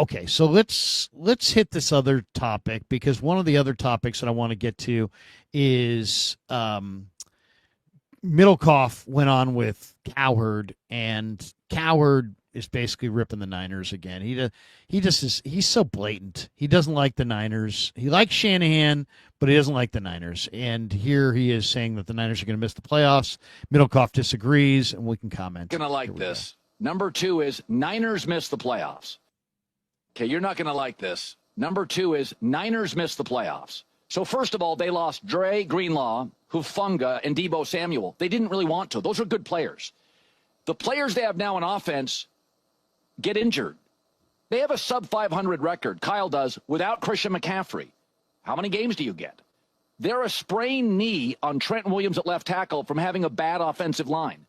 Okay, so let's hit this other topic, because one of the other topics that I want to get to is Middlekauff went on with Cowherd, and Cowherd is basically ripping the Niners again. He's so blatant. He doesn't like the Niners. He likes Shanahan, but he doesn't like the Niners. And here he is saying that the Niners are going to miss the playoffs. Middlekauff disagrees, and we can comment. Going to like this. Number 2 is Niners miss the playoffs. Okay, you're not going to like this. Number 2 is Niners miss the playoffs. So first of all, they lost Dre Greenlaw, Hufanga, and Deebo Samuel. They didn't really want to. Those are good players. The players they have now in offense get injured. They have a sub-500 record, Kyle does, without Christian McCaffrey. How many games do you get? They're a sprained knee on Trent Williams at left tackle from having a bad offensive line.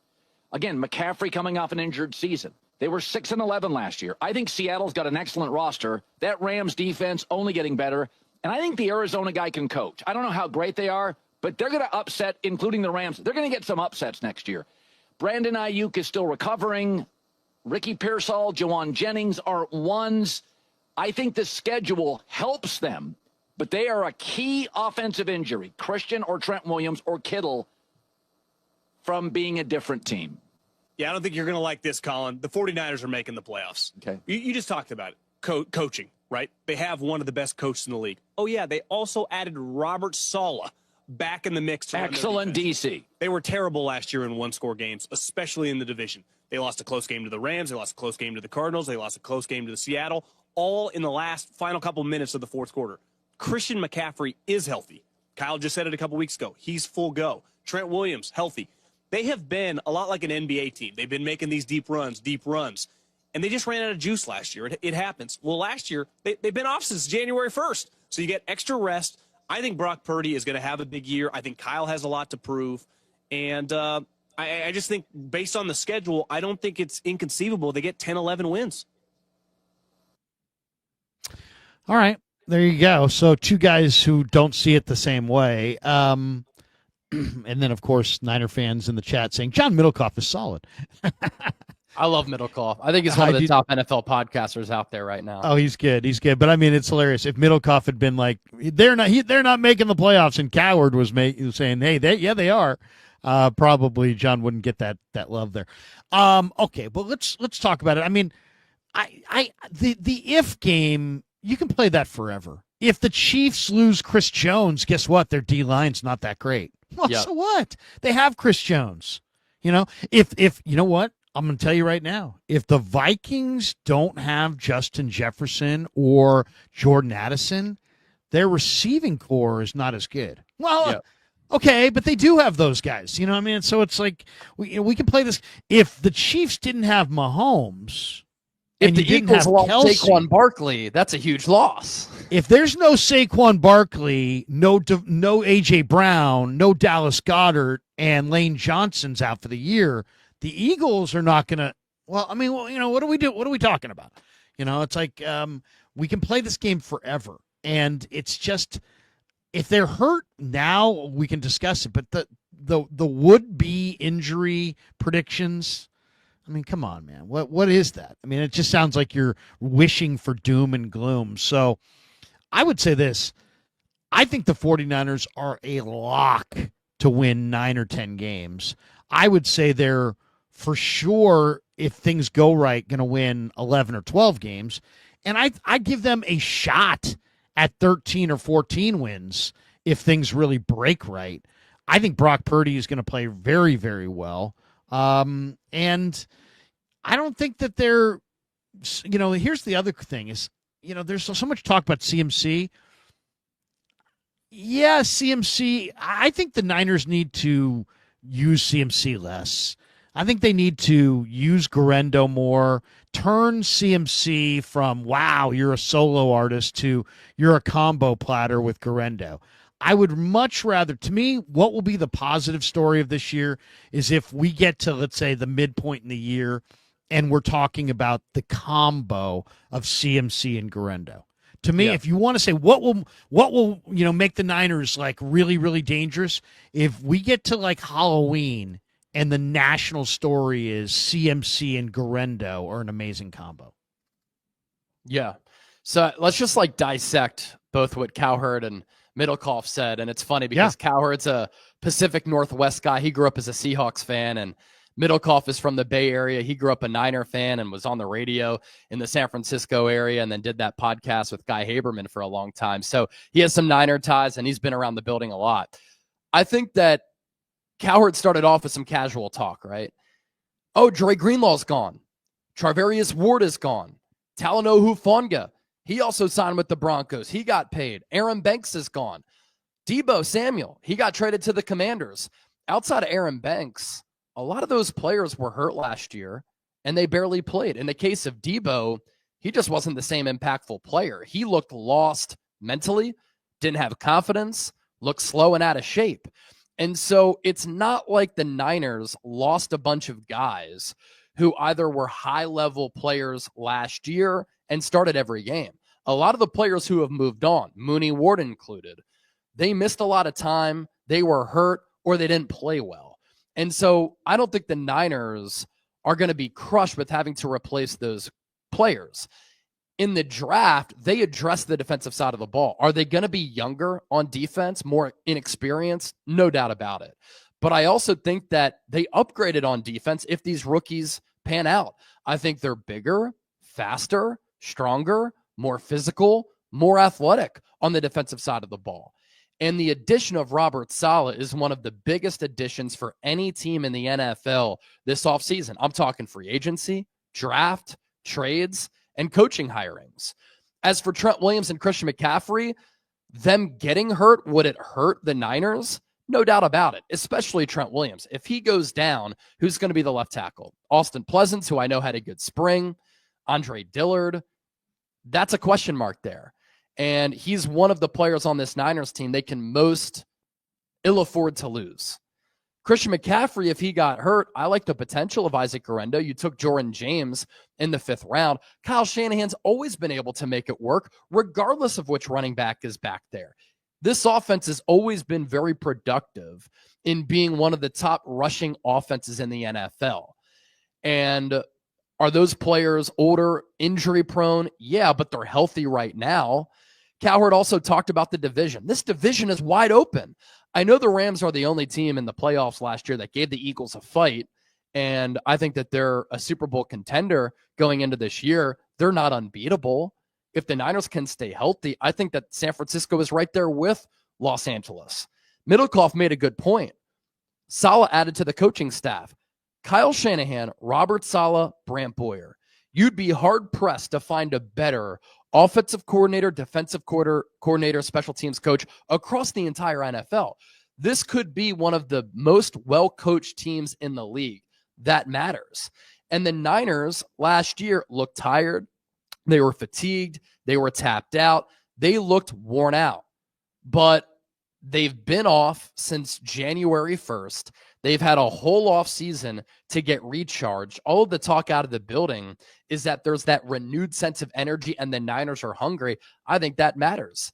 Again, McCaffrey coming off an injured season. They were 6-11 last year. I think Seattle's got an excellent roster. That Rams defense only getting better. And I think the Arizona guy can coach. I don't know how great they are, but they're going to upset, including the Rams. They're going to get some upsets next year. Brandon Ayuk is still recovering. Ricky Pearsall, Jawan Jennings aren't ones. I think the schedule helps them, but they are a key offensive injury, Christian or Trent Williams or Kittle, from being a different team. Yeah, I don't think you're going to like this, Colin. The 49ers are making the playoffs. Okay. You just talked about it. Coaching, right? They have one of the best coaches in the league. Oh, yeah, they also added Robert Saleh back in the mix. To excellent DC. They were terrible last year in one-score games, especially in the division. They lost a close game to the Rams. They lost a close game to the Cardinals. They lost a close game to the Seattle, all in the final couple minutes of the fourth quarter. Christian McCaffrey is healthy. Kyle just said it a couple weeks ago. He's full go. Trent Williams, healthy. They have been a lot like an NBA team. They've been making these deep runs, and they just ran out of juice last year. It happens. Well, last year, they've been off since January 1st, so you get extra rest. I think Brock Purdy is going to have a big year. I think Kyle has a lot to prove, and I just think based on the schedule, I don't think it's inconceivable they get 10, 11 wins. All right, there you go. So two guys who don't see it the same way. And then, of course, Niner fans in the chat saying John Middlekauff is solid. I love Middlekauff. I think he's one of the top NFL podcasters out there right now. Oh, he's good. He's good. But I mean, it's hilarious. If Middlekauff had been like, they're not making the playoffs, and Cowherd was saying, hey, they are. Probably John wouldn't get that love there. Okay, but let's talk about it. I mean, the if game, you can play that forever. If the Chiefs lose Chris Jones, guess what? Their D-line's not that great. Well, yep. So what? They have Chris Jones. You know, if you know what? I'm going to tell you right now. If the Vikings don't have Justin Jefferson or Jordan Addison, their receiving core is not as good. Well, yep. Okay, but they do have those guys. You know what I mean? So it's like we can play this. If the Chiefs didn't have Mahomes, if the Eagles lost Saquon Barkley, that's a huge loss. If there's no Saquon Barkley, no A.J. Brown, no Dallas Goedert, and Lane Johnson's out for the year, the Eagles are not going to – well, I mean, what do we do? What are we talking about? You know, it's like we can play this game forever. And it's just – if they're hurt now, we can discuss it. But the would-be injury predictions – I mean, come on, man. What is that? I mean, it just sounds like you're wishing for doom and gloom. So I would say this. I think the 49ers are a lock to win 9 or 10 games. I would say they're for sure, if things go right, going to win 11 or 12 games. And I give them a shot at 13 or 14 wins if things really break right. I think Brock Purdy is going to play very, very well. And I don't think that they're, here's the other thing is, there's so much talk about CMC. Yeah, CMC. I think the Niners need to use CMC less. I think they need to use Guerendo more, turn CMC from, wow, you're a solo artist to you're a combo platter with Guerendo. I would much rather, to me, what will be the positive story of this year is if we get to, let's say, the midpoint in the year and we're talking about the combo of CMC and Guerendo. To me, if you want to say what will make the Niners like really, really dangerous, if we get to like Halloween and the national story is CMC and Guerendo are an amazing combo. Yeah. So let's just like dissect both what Cowherd and Middlekauff said. And it's funny because Cowherd's a Pacific Northwest guy. He grew up as a Seahawks fan, and Middlekauff is from the Bay Area. He grew up a Niner fan and was on the radio in the San Francisco area and then did that podcast with Guy Haberman for a long time. So he has some Niner ties and he's been around the building a lot. I think that Cowherd started off with some casual talk, right? Oh, Dre Greenlaw's gone. Charvarius Ward is gone. Talanoa Hufanga, he also signed with the Broncos. He got paid. Aaron Banks is gone. Deebo Samuel, he got traded to the Commanders. Outside of Aaron Banks, a lot of those players were hurt last year, and they barely played. In the case of Deebo, he just wasn't the same impactful player. He looked lost mentally, didn't have confidence, looked slow and out of shape. And so it's not like the Niners lost a bunch of guys who either were high-level players last year and started every game. A lot of the players who have moved on, Mooney Ward included, they missed a lot of time, they were hurt, or they didn't play well. And so I don't think the Niners are going to be crushed with having to replace those players. In the draft, they addressed the defensive side of the ball. Are they going to be younger on defense, more inexperienced? No doubt about it. But I also think that they upgraded on defense if these rookies pan out. I think they're bigger, faster, stronger, more physical, more athletic on the defensive side of the ball. And the addition of Robert Saleh is one of the biggest additions for any team in the NFL this offseason. I'm talking free agency, draft, trades, and coaching hirings. As for Trent Williams and Christian McCaffrey, them getting hurt, would it hurt the Niners? No doubt about it, especially Trent Williams. If he goes down, who's going to be the left tackle? Austin Pleasance, who I know had a good spring, Andre Dillard. That's a question mark there. And he's one of the players on this Niners team they can most ill afford to lose. Christian McCaffrey, if he got hurt, I like the potential of Isaac Guerendo. You took Jordan James in the 5th round. Kyle Shanahan's always been able to make it work, regardless of which running back is back there. This offense has always been very productive in being one of the top rushing offenses in the NFL. And are those players older, injury prone? Yeah, but they're healthy right now. Cowherd also talked about the division. This division is wide open. I know the Rams are the only team in the playoffs last year that gave the Eagles a fight, and I think that they're a Super Bowl contender going into this year. They're not unbeatable. If the Niners can stay healthy, I think that San Francisco is right there with Los Angeles. Middlekauff made a good point. Saleh added to the coaching staff. Kyle Shanahan, Robert Saleh, Brant Boyer. You'd be hard-pressed to find a better offensive coordinator, defensive coordinator, special teams coach across the entire NFL. This could be one of the most well-coached teams in the league. That matters. And the Niners last year looked tired. They were fatigued. They were tapped out. They looked worn out. But they've been off since January 1st. They've had a whole off season to get recharged. All of the talk out of the building is that there's that renewed sense of energy and the Niners are hungry. I think that matters.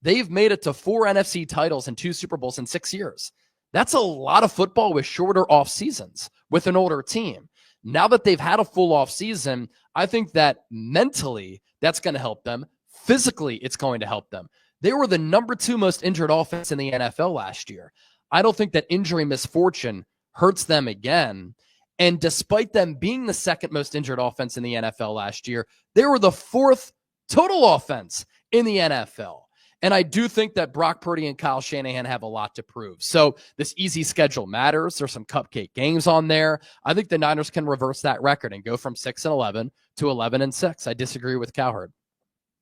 They've made it to 4 NFC titles and 2 Super Bowls in 6 years. That's a lot of football with shorter off seasons with an older team. Now that they've had a full off season, I think that mentally that's going to help them. Physically, it's going to help them. They were the number 2 most injured offense in the NFL last year. I don't think that injury misfortune hurts them again. And despite them being the 2nd most injured offense in the NFL last year, they were the 4th total offense in the NFL. And I do think that Brock Purdy and Kyle Shanahan have a lot to prove. So this easy schedule matters. There's some cupcake games on there. I think the Niners can reverse that record and go from 6-11 to 11-6. I disagree with Cowherd.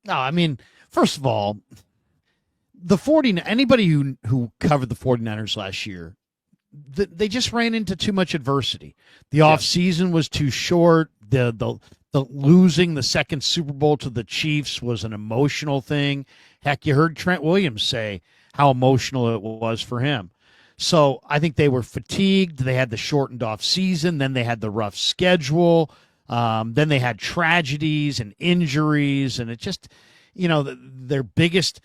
No, I mean, first of all, anybody who covered the 49ers last year, they just ran into too much adversity. The offseason was too short. The losing the 2nd Super Bowl to the Chiefs was an emotional thing. Heck, you heard Trent Williams say how emotional it was for him. So I think they were fatigued. They had the shortened off season. Then they had the rough schedule. Then they had tragedies and injuries. And it just, their biggest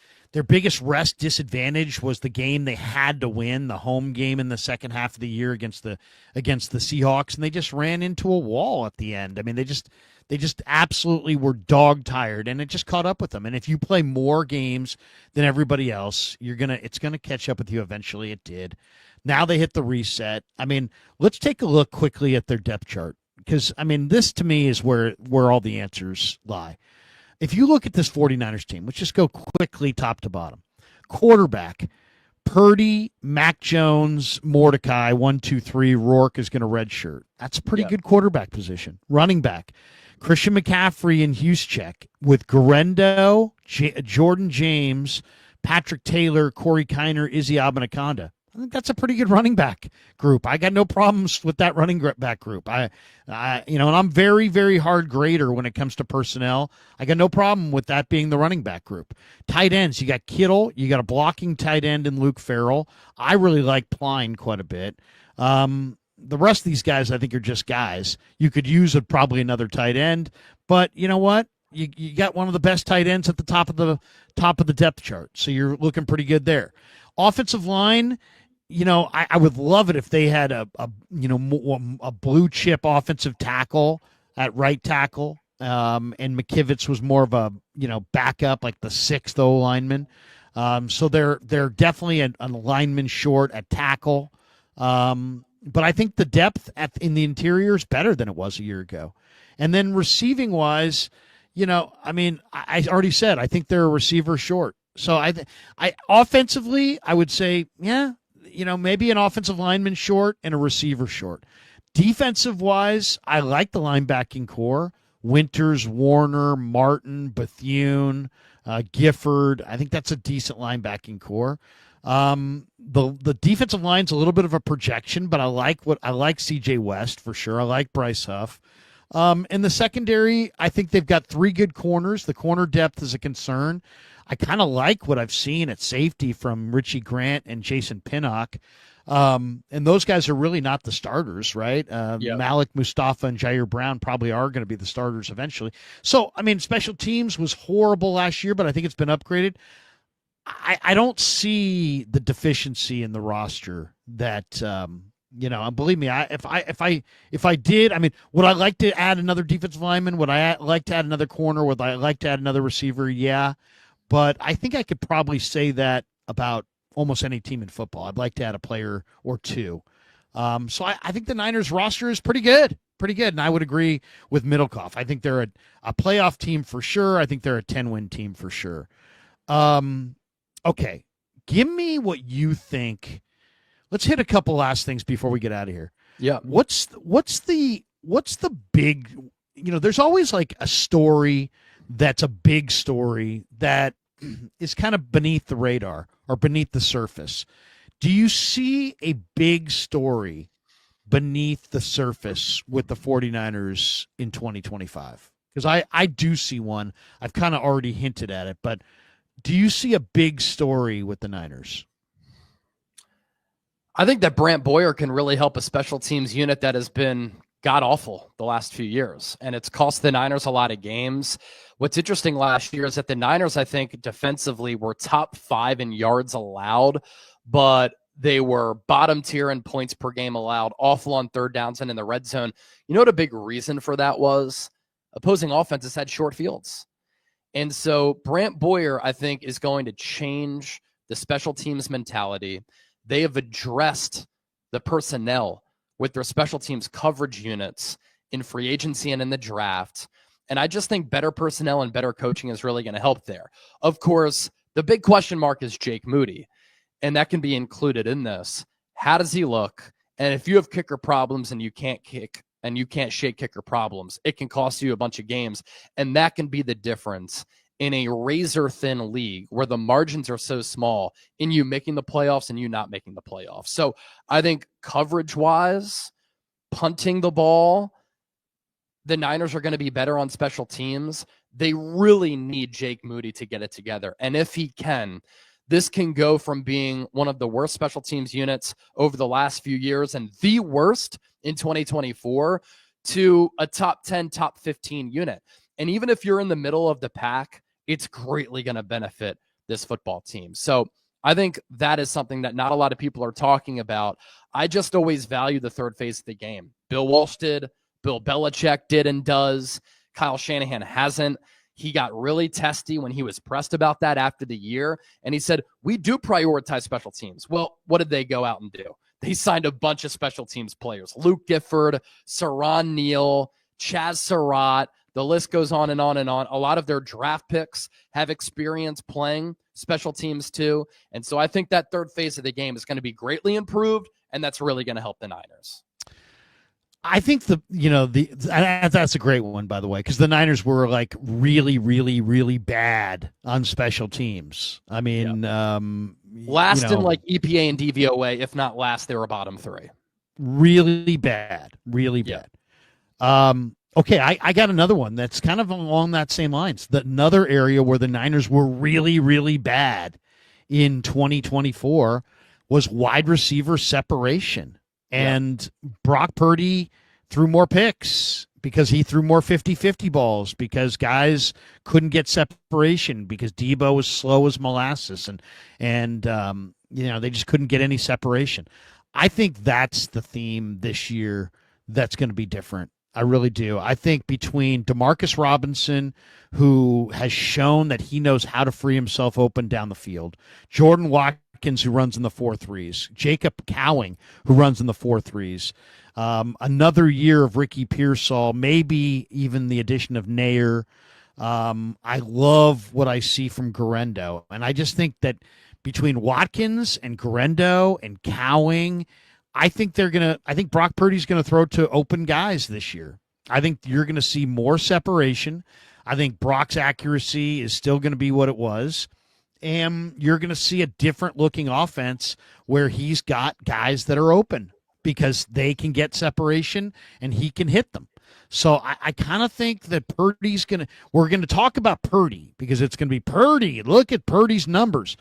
rest disadvantage was the game they had to win, the home game in the second half of the year against the Seahawks, and they just ran into a wall at the end. I mean, They just absolutely were dog tired, and it just caught up with them. And if you play more games than everybody else, it's gonna catch up with you eventually. It did. Now they hit the reset. I mean, let's take a look quickly at their depth chart, because I mean, this to me is where all the answers lie. If you look at this 49ers team, let's just go quickly top to bottom. Quarterback, Purdy, Mac Jones, Mordecai, 1, 2, 3. Rourke is going to redshirt. That's a pretty good quarterback position. Running back, Christian McCaffrey and Juszczyk with Guerendo, Jordan James, Patrick Taylor, Corey Kiner, Izzy Abinaconda. I think that's a pretty good running back group. I got no problems with that running back group. And I'm very, very hard grader when it comes to personnel. I got no problem with that being the running back group. Tight ends, you got Kittle, you got a blocking tight end in Luke Farrell. I really like Pline quite a bit. The rest of these guys, I think, are just guys. You could use probably another tight end, but you know what? You got one of the best tight ends at the top of the depth chart, so you're looking pretty good there. Offensive line. I would love it if they had a blue chip offensive tackle at right tackle, and McKivitz was more of a backup, like the 6th O lineman. So they're definitely an lineman short at tackle, but I think the depth in the interior is better than it was a year ago. And then receiving wise, I already said I think they're a receiver short. So I offensively I would say maybe an offensive lineman short and a receiver short. Defensive-wise, I like the linebacking core. Winters, Warner, Martin, Bethune, Gifford. I think that's a decent linebacking core. The defensive line's a little bit of a projection, but I like C.J. West for sure. I like Bryce Huff. In the secondary, I think they've got 3 good corners. The corner depth is a concern. I kind of like what I've seen at safety from Richie Grant and Jason Pinnock. And those guys are really not the starters, right? Malik Mustafa and Jair Brown probably are going to be the starters eventually. So, special teams was horrible last year, but I think it's been upgraded. I don't see the deficiency in the roster that believe me, if I did, would I like to add another defensive lineman? Would I like to add another corner? Would I like to add another receiver? Yeah. But I think I could probably say that about almost any team in football. I'd like to add a player or two. So I think the Niners roster is pretty good. And I would agree with Middlekauff. I think they're a playoff team for sure. I think they're a 10-win team for sure. Okay. Give me what you think. Let's hit a couple last things before we get out of here. Yeah. What's the big, there's always like a story that's a big story that is kind of beneath the radar or beneath the surface. Do you see a big story beneath the surface with the 49ers in 2025? Because I do see one. I've kind of already hinted at it, but do you see a big story with the Niners? I think that Brant Boyer can really help a special teams unit that has been god-awful the last few years, and it's cost the Niners a lot of games. What's interesting last year is that the Niners, I think, defensively were top 5 in yards allowed, but they were bottom tier in points per game allowed, awful on third downs and in the red zone. You know what a big reason for that was? Opposing offenses had short fields. And so Brant Boyer, I think, is going to change the special teams mentality. They have addressed the personnel with their special teams coverage units in free agency and in the draft. And I just think better personnel and better coaching is really going to help there. Of course, the big question mark is Jake Moody, and that can be included in this. How does he look? And if you have kicker problems and you can't kick and you can't shake kicker problems, it can cost you a bunch of games. And that can be the difference in a razor-thin league where the margins are so small in you making the playoffs and you not making the playoffs. So I think coverage-wise, punting the ball, the Niners are going to be better on special teams. They really need Jake Moody to get it together. And if he can, this can go from being one of the worst special teams units over the last few years and the worst in 2024 to a top 10, top 15 unit. And even if you're in the middle of the pack, it's greatly going to benefit this football team. So I think that is something that not a lot of people are talking about. I just always value the third phase of the game. Bill Walsh did, Bill Belichick did and does. Kyle Shanahan hasn't. He got really testy when he was pressed about that after the year. And he said, we do prioritize special teams. Well, what did they go out and do? They signed a bunch of special teams players. Luke Gifford, Saron Neal, Chaz Surratt. The list goes on and on and on. A lot of their draft picks have experience playing special teams too. And so I think that third phase of the game is going to be greatly improved, and that's really going to help the Niners. I think that's a great one, by the way, because the Niners were like really, really, really bad on special teams. I mean, last in like EPA and DVOA, if not last, they were bottom 3. Really bad, really bad. Okay, I got another one that's kind of along that same lines. Another area where the Niners were really, really bad in 2024 was wide receiver separation. And Brock Purdy threw more picks because he threw more 50-50 balls because guys couldn't get separation because Debo was slow as molasses and they just couldn't get any separation. I think that's the theme this year that's going to be different. I really do. I think between Demarcus Robinson, who has shown that he knows how to free himself open down the field, Jordan Watkins, who runs in the 4-3s, Jacob Cowing, who runs in the 4-3s, another year of Ricky Pearsall, maybe even the addition of Nair. I love what I see from Garendo, and I just think that between Watkins and Garendo and Cowing, I think Brock Purdy's going to throw to open guys this year. I think you're going to see more separation. I think Brock's accuracy is still going to be what it was. And you're going to see a different looking offense where he's got guys that are open because they can get separation and he can hit them. So I kind of think that Purdy's we're going to talk about Purdy because it's going to be Purdy. Look at Purdy's numbers.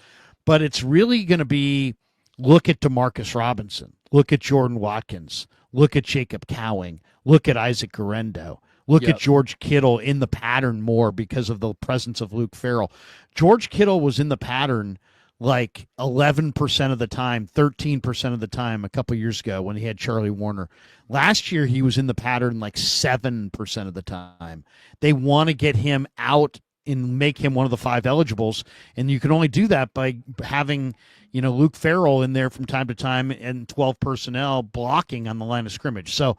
But it's really going to be look at Demarcus Robinson. Look at Jordan Watkins. Look at Jacob Cowing. Look at Isaac Garendo. Look at George Kittle in the pattern more because of the presence of Luke Farrell. George Kittle was in the pattern like 11% of the time, 13% of the time a couple years ago when he had Charlie Warner. Last year, he was in the pattern like 7% of the time. They want to get him out and make him one of the 5 eligibles, and you can only do that by having Luke Farrell in there from time to time and 12 personnel blocking on the line of scrimmage. So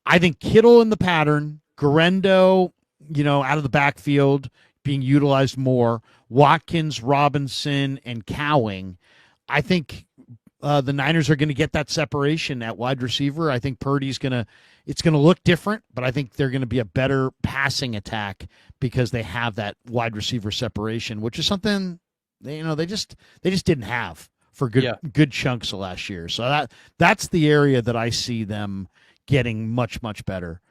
I think Kittle in the pattern, Garendo, out of the backfield being utilized more, Watkins, Robinson, and Cowing. I think the Niners are going to get that separation at wide receiver. I think it's going to look different, but I think they're going to be a better passing attack because they have that wide receiver separation, which is something they just didn't have for good chunks of last year. So that's the area that I see them getting much, much better.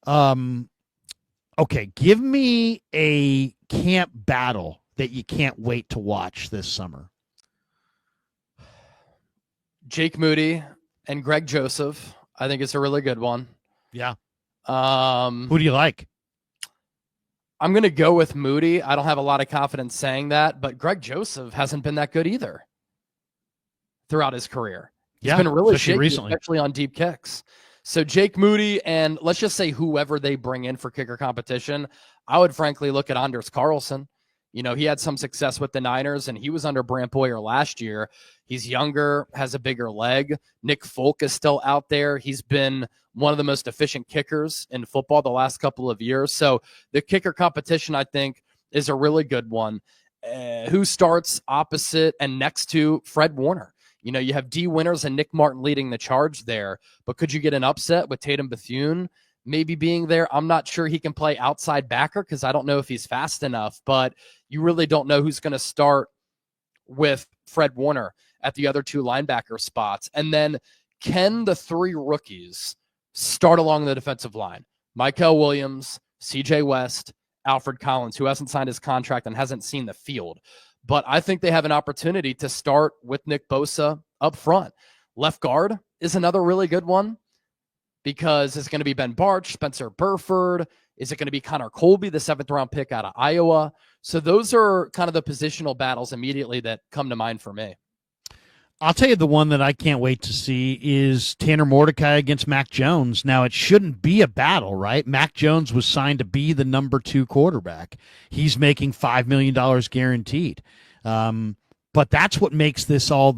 Okay, give me a camp battle that you can't wait to watch this summer. Jake Moody and Greg Joseph. I think it's a really good one. Yeah. Who do you like? I'm going to go with Moody. I don't have a lot of confidence saying that, but Greg Joseph hasn't been that good either throughout his career. He's been really shaky, recently, especially on deep kicks. So Jake Moody and let's just say whoever they bring in for kicker competition, I would frankly look at Anders Carlson. He had some success with the Niners, and he was under Brant Boyer last year. He's younger, has a bigger leg. Nick Folk is still out there. He's been one of the most efficient kickers in football the last couple of years. So the kicker competition, I think, is a really good one. Who starts opposite and next to Fred Warner? You have D. Winters and Nick Martin leading the charge there, but could you get an upset with Tatum Bethune maybe being there? I'm not sure he can play outside backer because I don't know if he's fast enough, but you really don't know who's going to start with Fred Warner at the other 2 linebacker spots. And then can the 3 rookies start along the defensive line? Mykel Williams, CJ West, Alfred Collins, who hasn't signed his contract and hasn't seen the field. But I think they have an opportunity to start with Nick Bosa up front. Left guard is another really good one because it's going to be Ben Barch, Spencer Burford. Is it going to be Connor Colby, the 7th-round pick out of Iowa? So those are kind of the positional battles immediately that come to mind for me. I'll tell you the one that I can't wait to see is Tanner Mordecai against Mac Jones. Now, it shouldn't be a battle, right? Mac Jones was signed to be the number 2 quarterback. He's making $5 million guaranteed. But that's what makes this all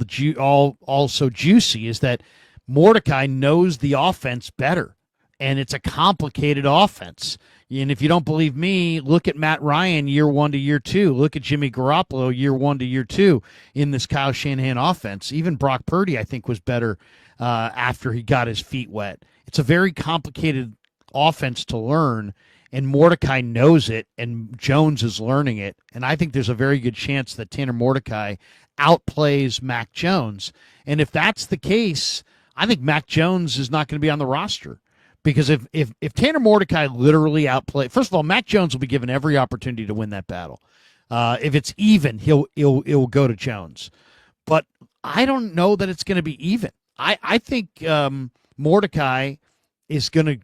so juicy, is that Mordecai knows the offense better, and it's a complicated offense. And if you don't believe me, look at Matt Ryan year 1 to year 2. Look at Jimmy Garoppolo year 1 to year 2 in this Kyle Shanahan offense. Even Brock Purdy, I think, was better after he got his feet wet. It's a very complicated offense to learn, and Mordecai knows it, and Jones is learning it. And I think there's a very good chance that Tanner Mordecai outplays Mac Jones. And if that's the case, I think Mac Jones is not going to be on the roster. Because if Tanner Mordecai literally outplays, first of all, Mac Jones will be given every opportunity to win that battle. If it's even, he'll go to Jones. But I don't know that it's going to be even. I think Mordecai is going to,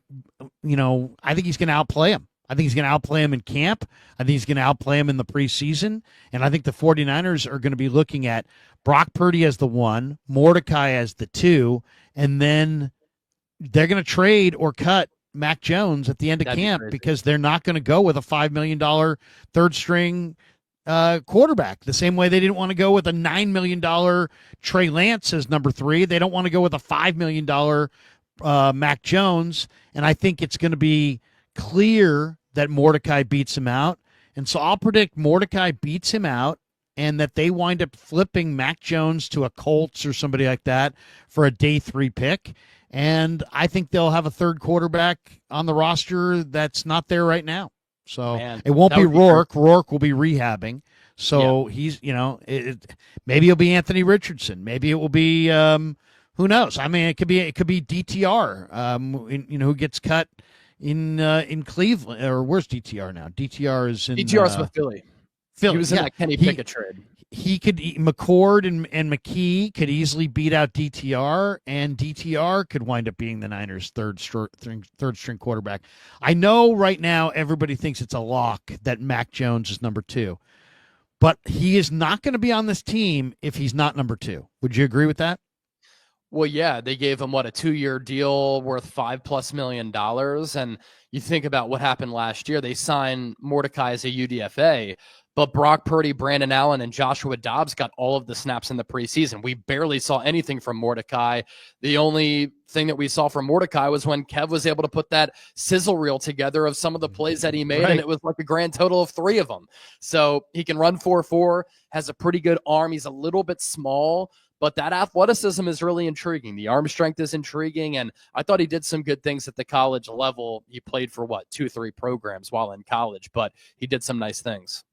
I think he's going to outplay him. I think he's going to outplay him in camp. I think he's going to outplay him in the preseason. And I think the 49ers are going to be looking at Brock Purdy as the 1, Mordecai as the 2, and then they're going to trade or cut Mac Jones at the end of camp because they're not going to go with a $5 million third-string quarterback. The same way they didn't want to go with a $9 million Trey Lance as number 3. They don't want to go with a $5 million Mac Jones. And I think it's going to be clear that Mordecai beats him out. And so I'll predict Mordecai beats him out and that they wind up flipping Mac Jones to a Colts or somebody like that for a day 3 pick. And I think they'll have a third quarterback on the roster that's not there right now. So it won't be Rourke. Rourke will be rehabbing. So he's, maybe it'll be Anthony Richardson. Maybe it will be, who knows? I mean, it could be DTR, who gets cut in Cleveland, or where's DTR now? DTR is with Philly. He was in that Kenny Pickett trade. He could, McCord and McKee could easily beat out DTR, and DTR could wind up being the Niners' third string quarterback. I know right now everybody thinks it's a lock that Mac Jones is number 2, but he is not going to be on this team if he's not number 2. Would you agree with that? Well, yeah, they gave him a 2-year deal worth $5+ million. And you think about what happened last year. They signed Mordecai as a UDFA, but Brock Purdy, Brandon Allen, and Joshua Dobbs got all of the snaps in the preseason. We barely saw anything from Mordecai. The only thing that we saw from Mordecai was when Kev was able to put that sizzle reel together of some of the plays that he made, and it was like a grand total of 3 of them. So he can run 4.4, has a pretty good arm. He's a little bit small, but that athleticism is really intriguing. The arm strength is intriguing, and I thought he did some good things at the college level. He played for 2-3 programs while in college, but he did some nice things.